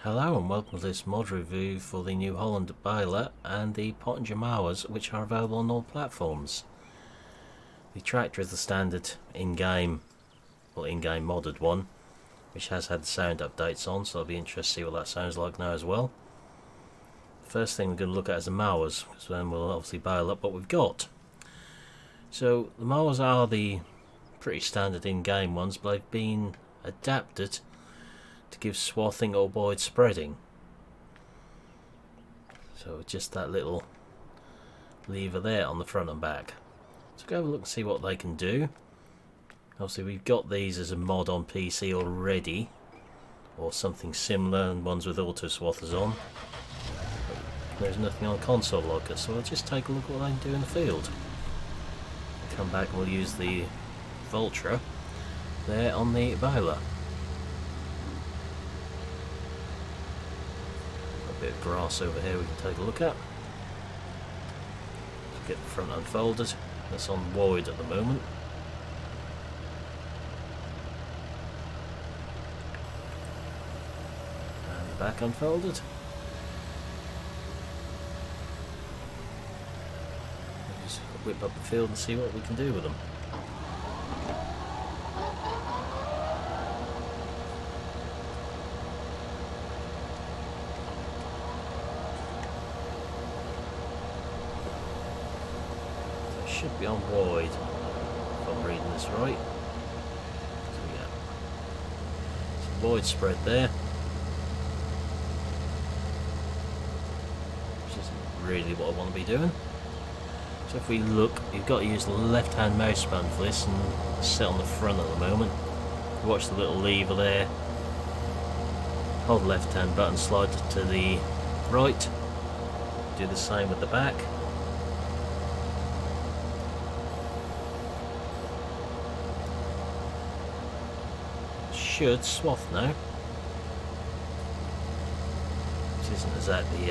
Hello and welcome to this mod review for the new Holland Baler and the Pottinger Mowers, which are available on all platforms. The tractor is the standard in-game modded one, which has had the sound updates on, so I'll be interested to see what that sounds like now as well. First thing we're going to look at is the Mowers, because then we'll obviously bail up what we've got. So the Mowers are the pretty standard in-game ones, but they've been adapted to give swathing or wide spreading. So just that little lever there on the front and back. So go have a look and see what they can do. Obviously we've got these as a mod on PC already, or something similar, and ones with auto swathers on. But there's nothing on console like it, so I'll just take a look at what they can do in the field. We'll come back and we'll use the Vultra there on the Baler. Bit of grass over here we can take a look at. Let's get the front unfolded. That's on wide at the moment. And the back unfolded. We'll just whip up the field and see what we can do with them. Should be on wide, if I'm reading this right. So yeah, some wide spread there, which isn't really what I want to be doing. So if we look, you've got to use the left hand mouse button for this and sit on the front at the moment. Watch the little lever there, hold the left hand button, slide it to the right, do the same with the back. Should swath now, which isn't exactly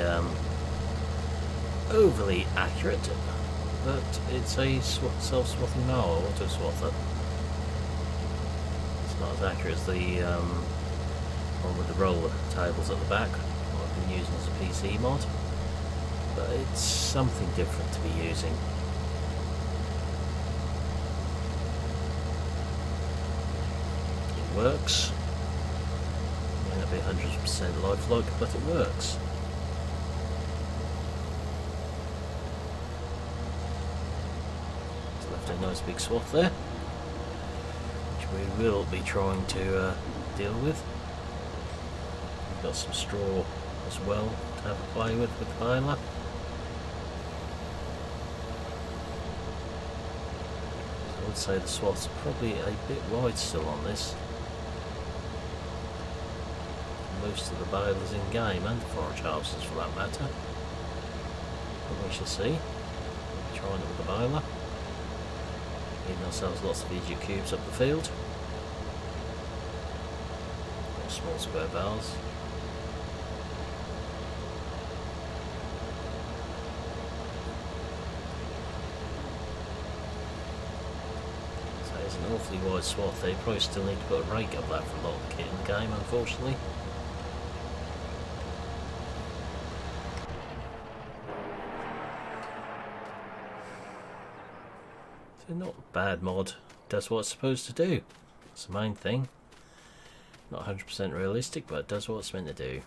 overly accurate, but it's a self-swathing mower, auto swather. It's not as accurate as the one with the roller tables at the back, what I've been using as a PC mod, but it's something different to be using. Works. May not be 100% lifelike, but it works. It's left a nice big swath there, which we will be trying to deal with. We've got some straw as well to have a play with the Baler. So I would say the swath's probably a bit wide still on this. Most of the balers in game, and forage harvesters for that matter. But we shall see. We'll be trying it with the Baler. Giving ourselves lots of easier cubes up the field. Or small square bales. So there's an awfully wide swath there. You probably still need to put a rake up that for a lot of the kit in the game, unfortunately. So not a bad mod, does what it's supposed to do. That's the main thing. Not 100% realistic, but it does what it's meant to do.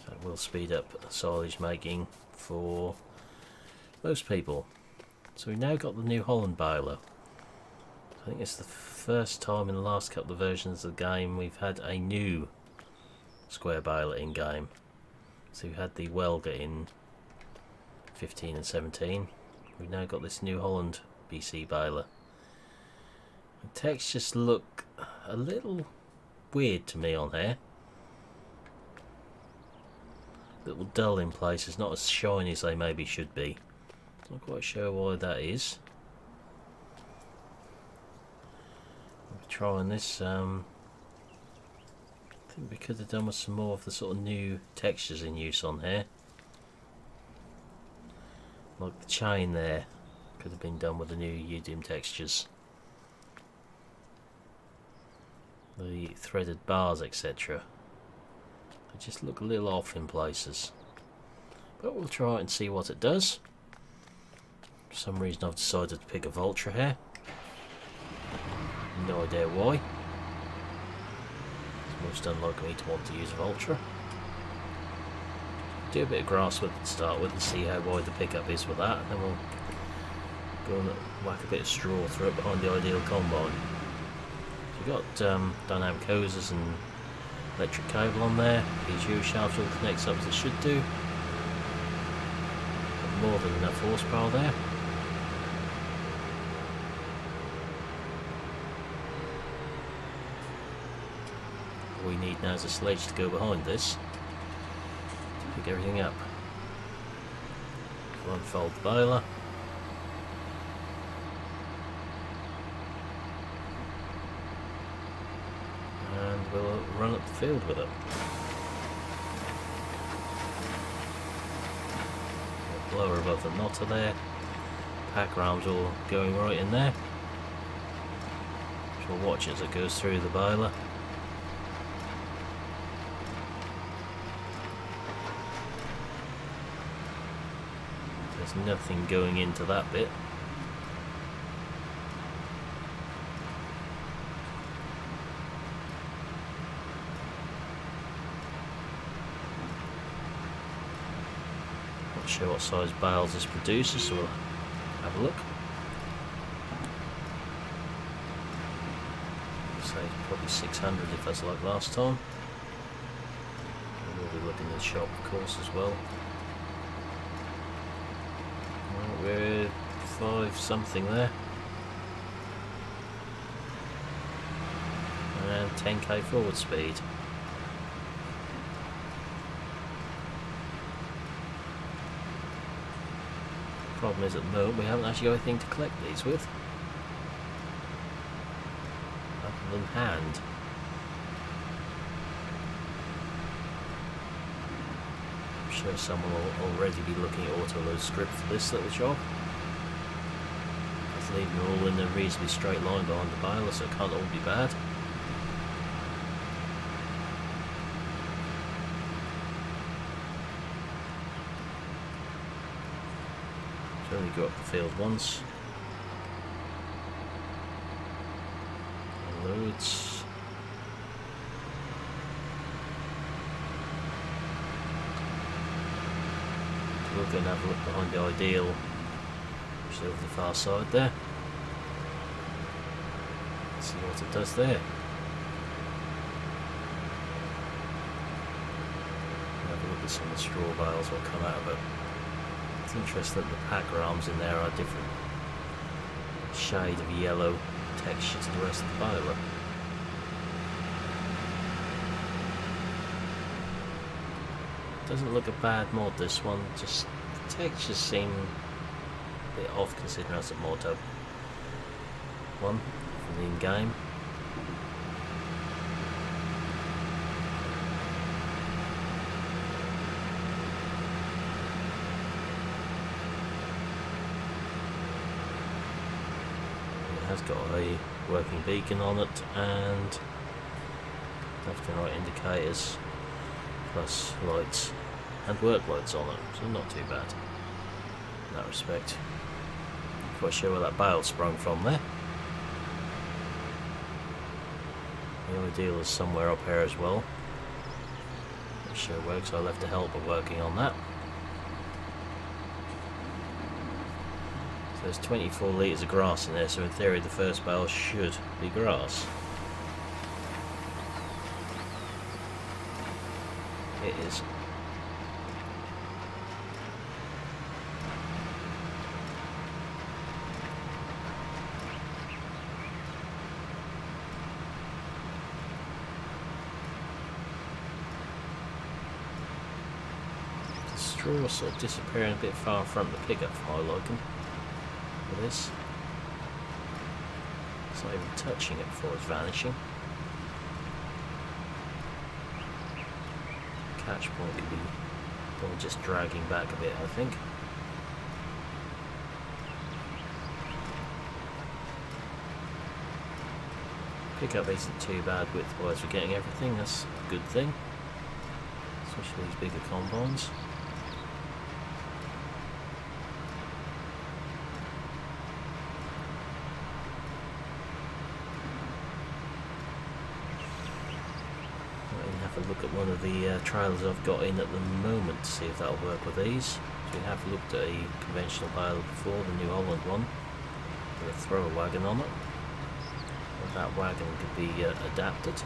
So it will speed up silage making for most people. So we've now got the new Holland Baler. I think it's the first time in the last couple of versions of the game we've had a new square baler in game. So we had the welder in 15 and 17. We've now got this new Holland BC Baler. The textures look a little weird to me on here. A little dull in places, not as shiny as they maybe should be. Not quite sure why that is. I'll be trying this. I think we could have done with some more of the sort of new textures in use on here. Like the chain there, could have been done with the new UDIM textures. The threaded bars, etc. just look a little off in places. But we'll try it and see what it does. For some reason I've decided to pick a Vulture here. No idea why. It's most unlike me to want to use a Vulture. Do a bit of grass with it to start with and see how wide the pickup is with that, and then we'll go and whack a bit of straw through it behind the ideal combine. So we've got dynamic hoses and electric cable on there. PGO shaft all connects up as it should do. Got more than enough horsepower there. All we need now is a sledge to go behind this to pick everything up. We'll unfold the baler. And we'll run up the field with it. Blower above the knotter there. Pack rams all going right in there. So we'll watch as it goes through the baler. There's nothing going into that bit. Not sure what size bales this produces, so we'll have a look. Say probably 600 if that's like last time. And we'll be looking in the shop of course as well. We're 5 something there. And 10k forward speed. Problem is at the moment we haven't actually got anything to collect these with. Other than hand. I'm sure someone will already be looking at auto-load script for this little job. It's leaving them all in a reasonably straight line behind the baler, so it can't all be bad. So only go up the field once. And loads. We'll go and have a look behind the ideal, which is over the far side there. See what it does there. Have a look at some of the straw bales what come out of it. It's interesting that the packer arms in there are a different shade of yellow texture to the rest of the baler. Doesn't look a bad mod, this one, just the textures seem a bit off considering that's a ModHub one from the in-game. It has got a working beacon on it and left and right indicators plus lights and work lights on it, so not too bad in that respect. Quite sure where that bale sprung from there. The ideal is somewhere up here as well. Not sure where, because I left a helper working on that. So there's 24 litres of grass in there, so in theory the first bale should be grass. It is. The straw sort of disappearing a bit far from the pickup for my liking with this. It's not even touching it before it's vanishing. Catch point could be probably just dragging back a bit, I think. Pickup isn't too bad width-wise for getting everything, that's a good thing. especially these bigger combines. Have a look at one of the trailers I've got in at the moment to see if that'll work with these. So we have looked at a conventional Baler before, the New Holland one, with a thrower wagon on it. And that wagon could be adapted.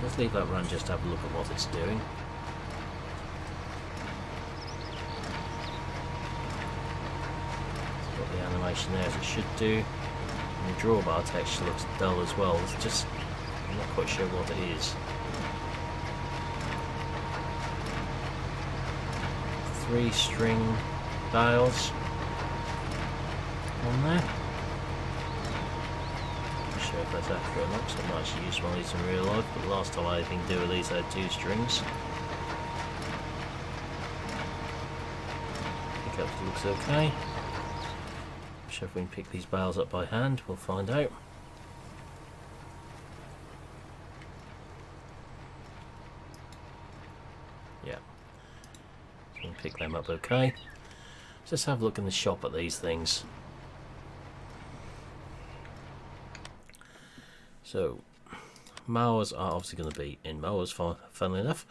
Let's leave that run just to have a look at what it's doing. It's got the animation there as it should do. And the drawbar texture looks dull as well. It's just, I'm not quite sure what it is. 3-string dials on there. Not sure if that's accurate or not, because I've not actually used one of these in real life, but the last time I had anything to do with these I had 2 strings. Pickup looks okay. Sure if we can pick these bales up by hand, we'll find out. Yeah, so we can pick them up okay. Just have a look in the shop at these things. So, Mowers are obviously going to be in Mowers, funnily enough.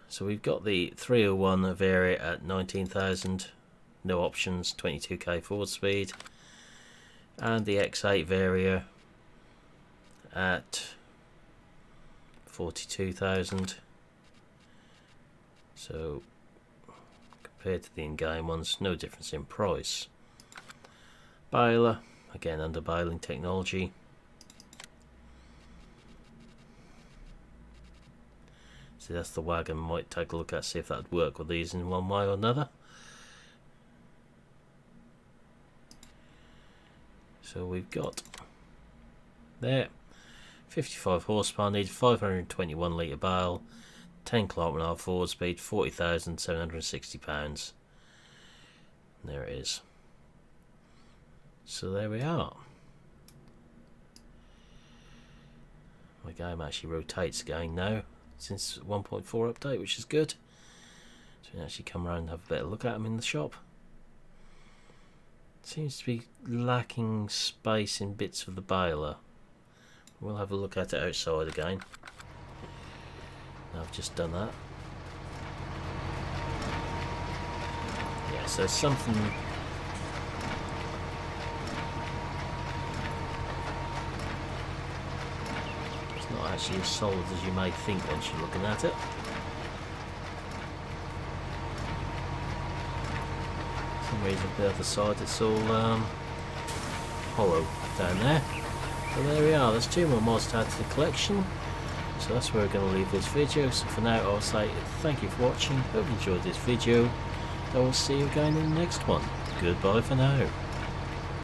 So we've got the 301 Varia at 19,000. No options, 22k forward speed, and the X8 Varia at 42,000. So compared to the in-game ones, no difference in price. Baler, again under baling technology. So that's the wagon. Might take a look at, see if that would work with these in one way or another. So we've got there 55 horsepower, needs 521 litre bale, 10 km/h forward speed, 40,760 pounds. There it is. So there we are. My game actually rotates again now since 1.4 update, which is good. So we can actually come around and have a better look at them in the shop. Seems to be lacking space in bits of the baler. We'll have a look at it outside again. I've just done that. Yeah, so something. It's not actually as solid as you may think once you're looking at it. For some reason the other side it's all hollow down there. So there we are, there's 2 more mods to add to the collection. So that's where we're going to leave this video. So for now I'll say thank you for watching, hope you enjoyed this video. I will see you again in the next one. Goodbye for now.